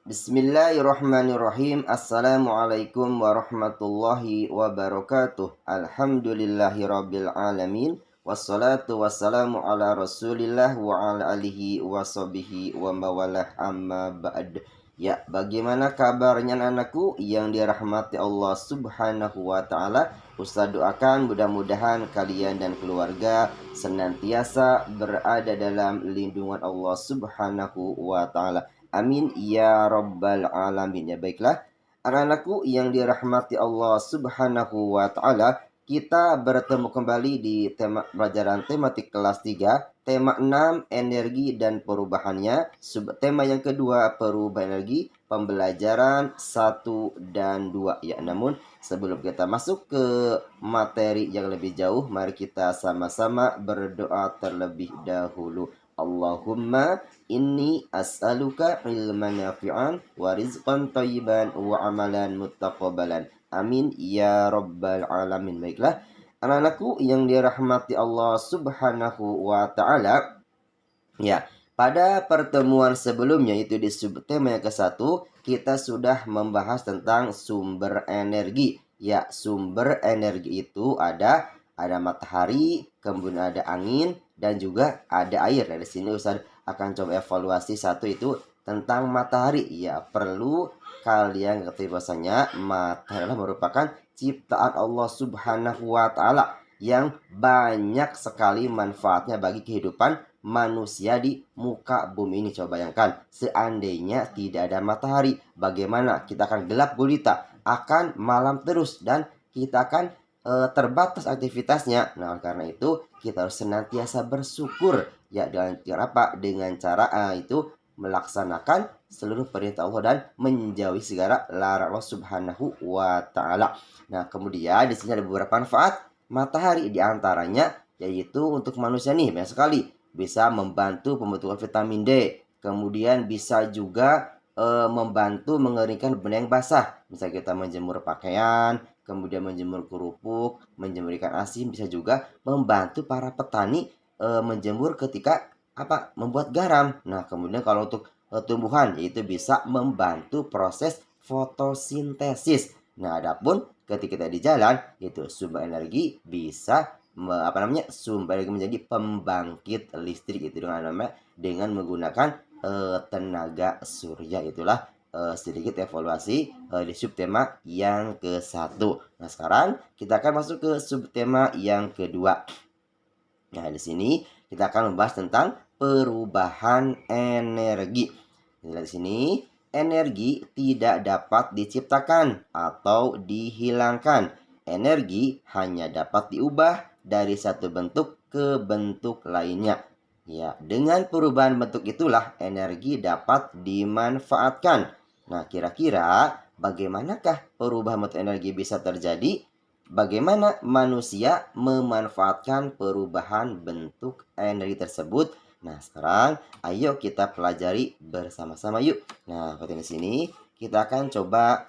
Bismillahirrahmanirrahim. Assalamualaikum warahmatullahi wabarakatuh. Alhamdulillahirabbil alamin. Wassalatu wassalamu ala Rasulillah wa ala alihi washabihi wa mawalah amma ba'd. Ya, bagaimana kabarnya anakku yang dirahmati Allah Subhanahu wa taala? Ustaz doakan mudah-mudahan kalian dan keluarga senantiasa berada dalam lindungan Allah Subhanahu wa taala. Amin ya rabbal alamin. Ya baiklah, anak-anakku yang dirahmati Allah Subhanahu wa taala, kita bertemu kembali di tema pelajaran tematik kelas 3, tema 6 energi dan perubahannya, subtema yang kedua perubahan energi, pembelajaran 1 dan 2 ya. Namun sebelum kita masuk ke materi yang lebih jauh, mari kita sama-sama berdoa terlebih dahulu. Allahumma inni as'aluka ilman nafi'an wa rizqan thayyiban wa amalan muttaqabbalan. Amin ya rabbal alamin. Baiklah, anak-anakku yang dirahmati Allah Subhanahu wa taala. Ya, pada pertemuan sebelumnya itu di subtema yang ke-1 kita sudah membahas tentang sumber energi. Ya, sumber energi itu ada matahari, kemudian ada angin dan juga ada air. Dari sini Ustaz akan coba evaluasi satu itu tentang matahari. Ya, perlu kalian ketahui bahwasanya matahari adalah merupakan ciptaan Allah Subhanahu wa taala yang banyak sekali manfaatnya bagi kehidupan manusia di muka bumi ini. Coba bayangkan, seandainya tidak ada matahari, bagaimana kita akan gelap gulita, akan malam terus, dan kita akan terbatas aktivitasnya. Nah, karena itu kita harus senantiasa bersyukur ya, dengan cara apa? Dengan cara itu melaksanakan seluruh perintah Allah dan menjauhi segala larangan Allah Subhanahu wa taala. Nah, kemudian di sini ada beberapa manfaat matahari, di antaranya yaitu untuk manusia nih banyak sekali, bisa membantu pembentukan vitamin D, kemudian bisa juga membantu mengeringkan benang yang basah. Misalnya kita menjemur pakaian, kemudian menjemur kerupuk, menjemur ikan asin, bisa juga membantu para petani menjemur ketika membuat garam. Nah, kemudian kalau untuk tumbuhan, yaitu bisa membantu proses fotosintesis. Nah, adapun ketika kita di jalan, itu sumber energi bisa sumber energi menjadi pembangkit listrik itu dengan menggunakan tenaga surya. Itulah sedikit evaluasi di subtema yang ke-1. Nah, sekarang kita akan masuk ke subtema yang kedua. Nah, di sini kita akan membahas tentang perubahan energi. Di sini, energi tidak dapat diciptakan atau dihilangkan. Energi hanya dapat diubah dari satu bentuk ke bentuk lainnya. Ya, dengan perubahan bentuk itulah energi dapat dimanfaatkan. Nah, kira-kira bagaimanakah perubahan bentuk energi bisa terjadi? Bagaimana manusia memanfaatkan perubahan bentuk energi tersebut? Nah, sekarang ayo kita pelajari bersama-sama yuk. Nah, di sini kita akan coba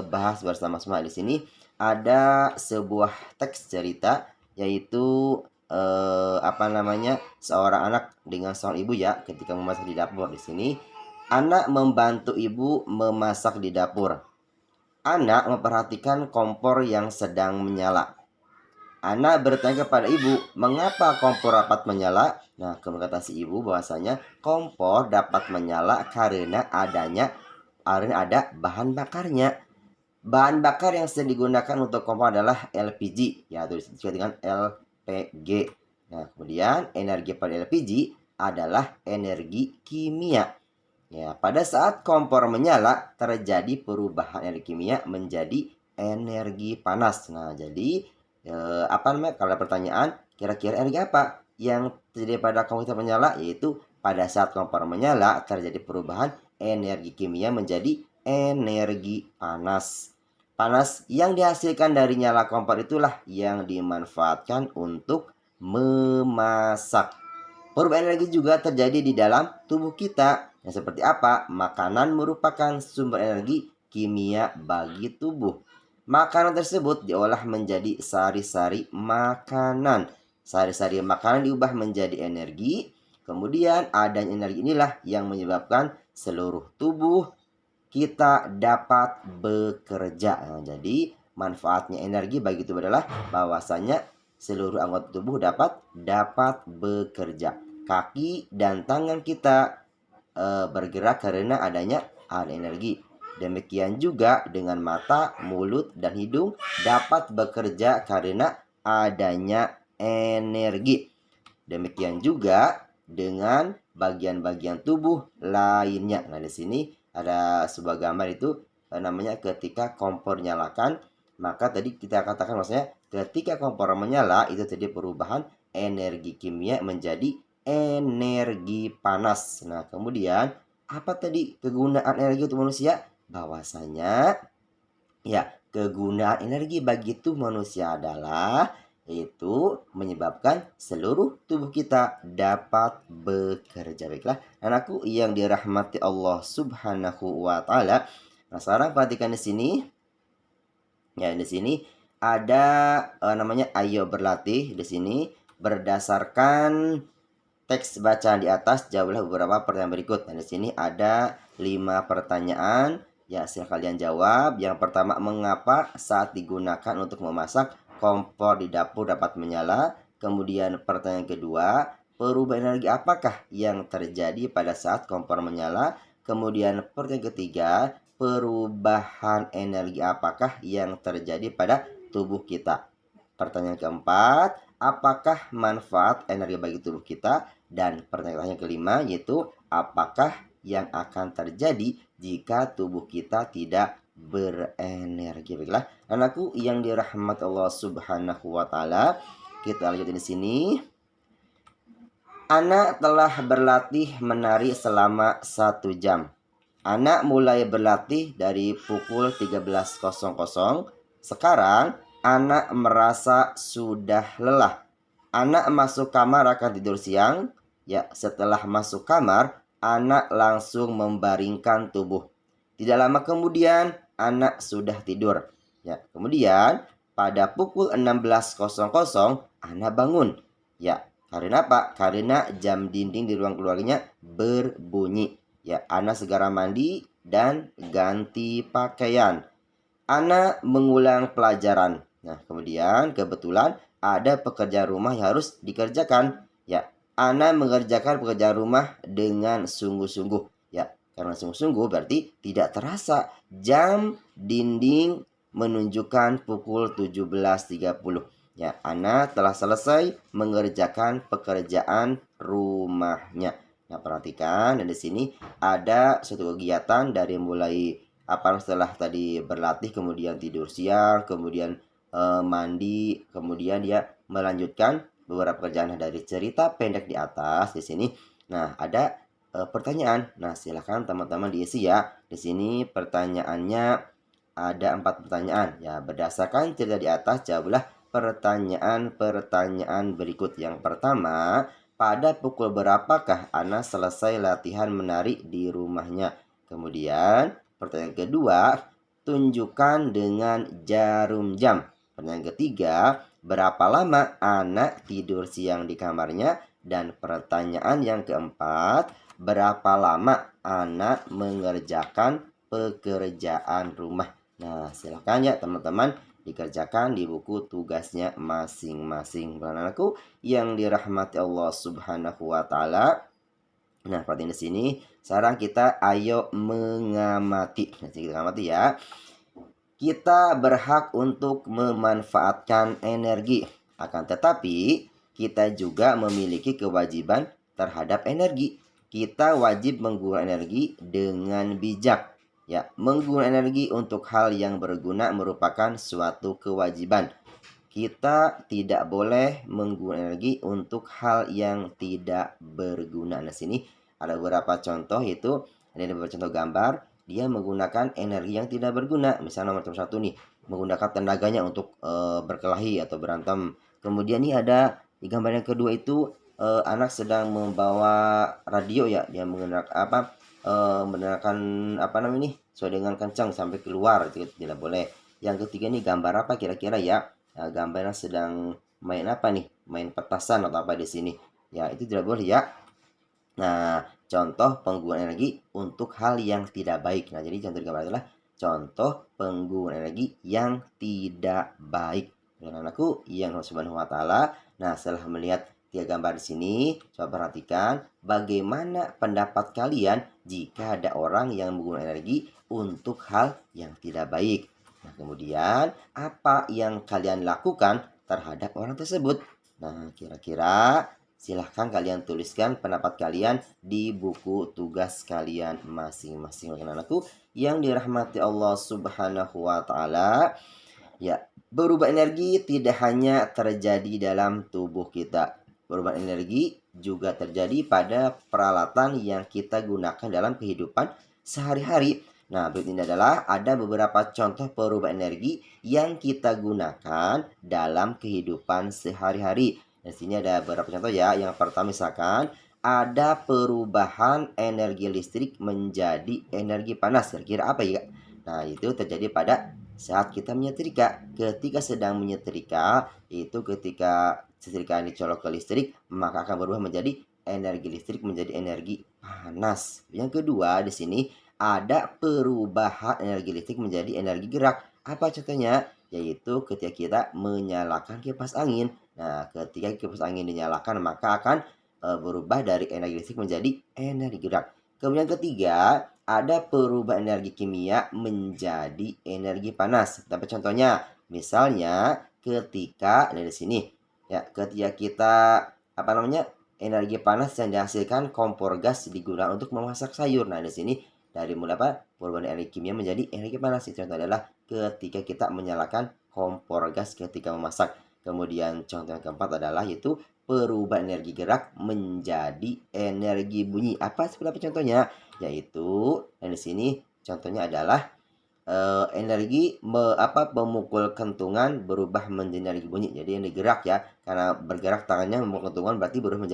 bahas bersama-sama. Di sini ada sebuah teks cerita, yaitu seorang anak dengan seorang ibu ya, ketika memasak di dapur. Di sini anak membantu ibu memasak di dapur. Anak memperhatikan kompor yang sedang menyala. Anak bertanya kepada ibu, mengapa kompor dapat menyala? Nah, kemudian kata si ibu bahwasanya kompor dapat menyala karena ada bahan bakarnya. Bahan bakar yang sering digunakan untuk kompor adalah LPG, ya, atau disebut dengan LPG. Nah, kemudian energi pada LPG adalah energi kimia. Ya, pada saat kompor menyala, terjadi perubahan energi kimia menjadi energi panas. Nah, jadi kalau ada pertanyaan, kira-kira energi apa yang terjadi pada kompor menyala? Yaitu pada saat kompor menyala terjadi perubahan energi kimia menjadi energi panas. Panas yang dihasilkan dari nyala kompor itulah yang dimanfaatkan untuk memasak. Perubahan energi juga terjadi di dalam tubuh kita. Yang seperti apa? Makanan merupakan sumber energi kimia bagi tubuh. Makanan tersebut diolah menjadi sari-sari makanan. Sari-sari makanan diubah menjadi energi. Kemudian adanya energi inilah yang menyebabkan seluruh tubuh kita dapat bekerja. Nah, jadi manfaatnya energi bagi tubuh adalah bahwasanya seluruh anggota tubuh dapat bekerja. Kaki dan tangan kita bergerak karena adanya energi. Demikian juga dengan mata, mulut, dan hidung dapat bekerja karena adanya energi. Demikian juga dengan bagian-bagian tubuh lainnya. Nah, di sini ada sebuah gambar itu namanya ketika kompor nyalakan, maka tadi kita katakan maksudnya ketika kompor menyala itu terjadi perubahan energi kimia menjadi energi panas. Nah, kemudian apa tadi kegunaan energi untuk manusia? Bahwasanya ya, kegunaan energi bagi tubuh manusia adalah itu menyebabkan seluruh tubuh kita dapat bekerja. Baiklah, anakku yang dirahmati Allah Subhanahu wa taala. Nah, sekarang perhatikan di sini. Ya, di sini ada namanya ayo berlatih di sini berdasarkan teks bacaan di atas jawablah beberapa pertanyaan berikut. Nah, di sini ada 5 pertanyaan. Ya, silahkan kalian jawab. Yang pertama, mengapa saat digunakan untuk memasak kompor di dapur dapat menyala? Kemudian pertanyaan kedua, perubahan energi apakah yang terjadi pada saat kompor menyala? Kemudian pertanyaan ketiga, perubahan energi apakah yang terjadi pada tubuh kita? Pertanyaan keempat, apakah manfaat energi bagi tubuh kita? Dan pertanyaan kelima yaitu apakah yang akan terjadi jika tubuh kita tidak berenergi? Baiklah, anakku yang dirahmati Allah Subhanahu wa taala, kita lanjut di sini. Anak telah berlatih menari selama 1 jam. Anak mulai berlatih dari pukul 13.00. Sekarang anak merasa sudah lelah. Anak masuk kamar akan tidur siang. Ya, setelah masuk kamar, anak langsung membaringkan tubuh. Tidak lama kemudian, anak sudah tidur. Ya, kemudian pada pukul 16.00, anak bangun. Ya, karena apa? Karena jam dinding di ruang keluarganya berbunyi. Ya, anak segera mandi dan ganti pakaian. Anak mengulang pelajaran. Nah, kemudian kebetulan ada pekerjaan rumah yang harus dikerjakan. Ya, Ana mengerjakan pekerjaan rumah dengan sungguh-sungguh. Ya, karena sungguh-sungguh berarti tidak terasa jam dinding menunjukkan pukul 17.30. Ya, Ana telah selesai mengerjakan pekerjaan rumahnya. Nah, perhatikan dan di sini ada suatu kegiatan dari mulai setelah tadi berlatih kemudian tidur siang, kemudian mandi, kemudian dia melanjutkan beberapa pekerjaan dari cerita pendek di atas di sini. Nah, ada pertanyaan. Nah, silakan teman-teman diisi ya. Di sini pertanyaannya ada 4 pertanyaan. Ya, berdasarkan cerita di atas jawablah pertanyaan-pertanyaan berikut. Yang pertama, pada pukul berapakah Ana selesai latihan menari di rumahnya? Kemudian, pertanyaan kedua, tunjukkan dengan jarum jam. Pertanyaan ketiga, berapa lama anak tidur siang di kamarnya? Dan pertanyaan yang keempat, berapa lama anak mengerjakan pekerjaan rumah? Nah, silakan ya teman-teman dikerjakan di buku tugasnya masing-masing. Anak-anakku yang dirahmati Allah Subhanahu wa taala. Nah, perhatian di sini. Sekarang kita ayo mengamati. Nah, kita amati ya. Kita berhak untuk memanfaatkan energi. Akan tetapi, kita juga memiliki kewajiban terhadap energi. Kita wajib menggunakan energi dengan bijak. Ya, menggunakan energi untuk hal yang berguna merupakan suatu kewajiban. Kita tidak boleh menggunakan energi untuk hal yang tidak berguna. Nah, sini ada beberapa contoh yaitu ada beberapa contoh gambar dia menggunakan energi yang tidak berguna. Misalnya nomor 1 nih, menggunakan tenaganya untuk berkelahi atau berantem. Kemudian nih ada di gambar yang kedua itu anak sedang membawa radio ya, dia menggunakan menggunakan sesuai dengan kencang sampai keluar, itu tidak boleh. Yang ketiga nih gambar apa kira-kira ya? Gambarnya sedang main apa nih? Main petasan atau apa di sini? Ya, itu tidak boleh ya. Nah, contoh penggunaan energi untuk hal yang tidak baik. Nah, jadi contoh gambar adalah contoh penggunaan energi yang tidak baik. Dengan anakku yang Allah Subhanahu wa taala. Nah, setelah melihat tiga gambar di sini, coba perhatikan bagaimana pendapat kalian jika ada orang yang menggunakan energi untuk hal yang tidak baik. Nah, kemudian apa yang kalian lakukan terhadap orang tersebut? Nah, kira-kira silahkan kalian tuliskan pendapat kalian di buku tugas kalian masing-masing. Anak-anakku yang dirahmati Allah Subhanahu wa taala, ya, berubah energi tidak hanya terjadi dalam tubuh kita. Perubahan energi juga terjadi pada peralatan yang kita gunakan dalam kehidupan sehari-hari. Nah, berikut ini adalah ada beberapa contoh perubahan energi yang kita gunakan dalam kehidupan sehari-hari. Di sini ada beberapa contoh ya. Yang pertama misalkan ada perubahan energi listrik menjadi energi panas. Kira-kira apa ya? Nah, itu terjadi pada saat kita menyetrika. Ketika sedang menyetrika, itu ketika setrika ini colok ke listrik, maka akan berubah menjadi energi listrik menjadi energi panas. Yang kedua, di sini ada perubahan energi listrik menjadi energi gerak. Apa contohnya? Yaitu ketika kita menyalakan kipas angin. Nah, ketika kipas angin dinyalakan, maka akan berubah dari energi listrik menjadi energi gerak. Kemudian ketiga, ada perubahan energi kimia menjadi energi panas. Tapi contohnya, misalnya ketika dari sini, ya, ketika kita energi panas yang dihasilkan kompor gas digunakan untuk memasak sayur. Nah, di sini dari mulai perubahan energi kimia menjadi energi panas. Itu contoh adalah ketika kita menyalakan kompor gas ketika memasak. Kemudian contoh yang keempat adalah yaitu perubahan energi gerak menjadi energi bunyi. Seperti apa contohnya? Yaitu di sini contohnya adalah energi memukul kentungan berubah menjadi energi bunyi. Jadi energi gerak ya, karena bergerak tangannya memukul kentungan berarti berubah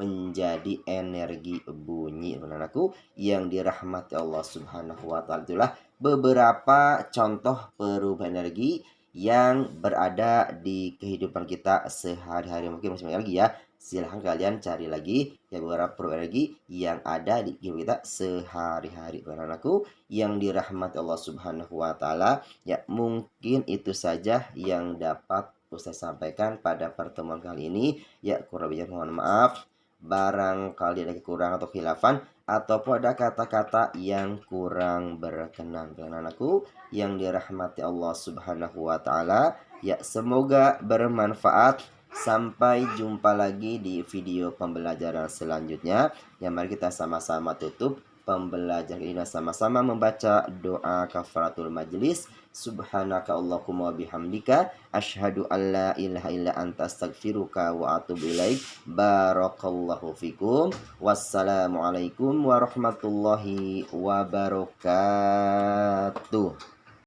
menjadi energi bunyi. Teman-temanku yang dirahmati Allah Subhanahu wa taala, itulah beberapa contoh perubahan energi yang berada di kehidupan kita sehari-hari. Mungkin masih banyak lagi ya. Silahkan kalian cari lagi ya beberapa perubahan energi yang ada di kehidupan kita sehari-hari. Teman-temanku yang dirahmati Allah Subhanahu wa taala, ya mungkin itu saja yang dapat Ustaz sampaikan pada pertemuan kali ini. Ya, kurang lebihnya mohon maaf. Barangkali ada kekurangan atau khilafan ataupun ada kata-kata yang kurang berkenan. Anak-anakku yang dirahmati Allah Subhanahu wa taala, ya semoga bermanfaat. Sampai jumpa lagi di video pembelajaran selanjutnya. Ya, mari kita sama-sama tutup pembelajaran ini sama-sama membaca doa kafaratul majlis. Subhanaka Allahumma bihamdika asyhadu an la ilaha illa anta astaghfiruka wa atubu ilaik. Barakallahu fikum. Wassalamualaikum warahmatullahi wabarakatuh.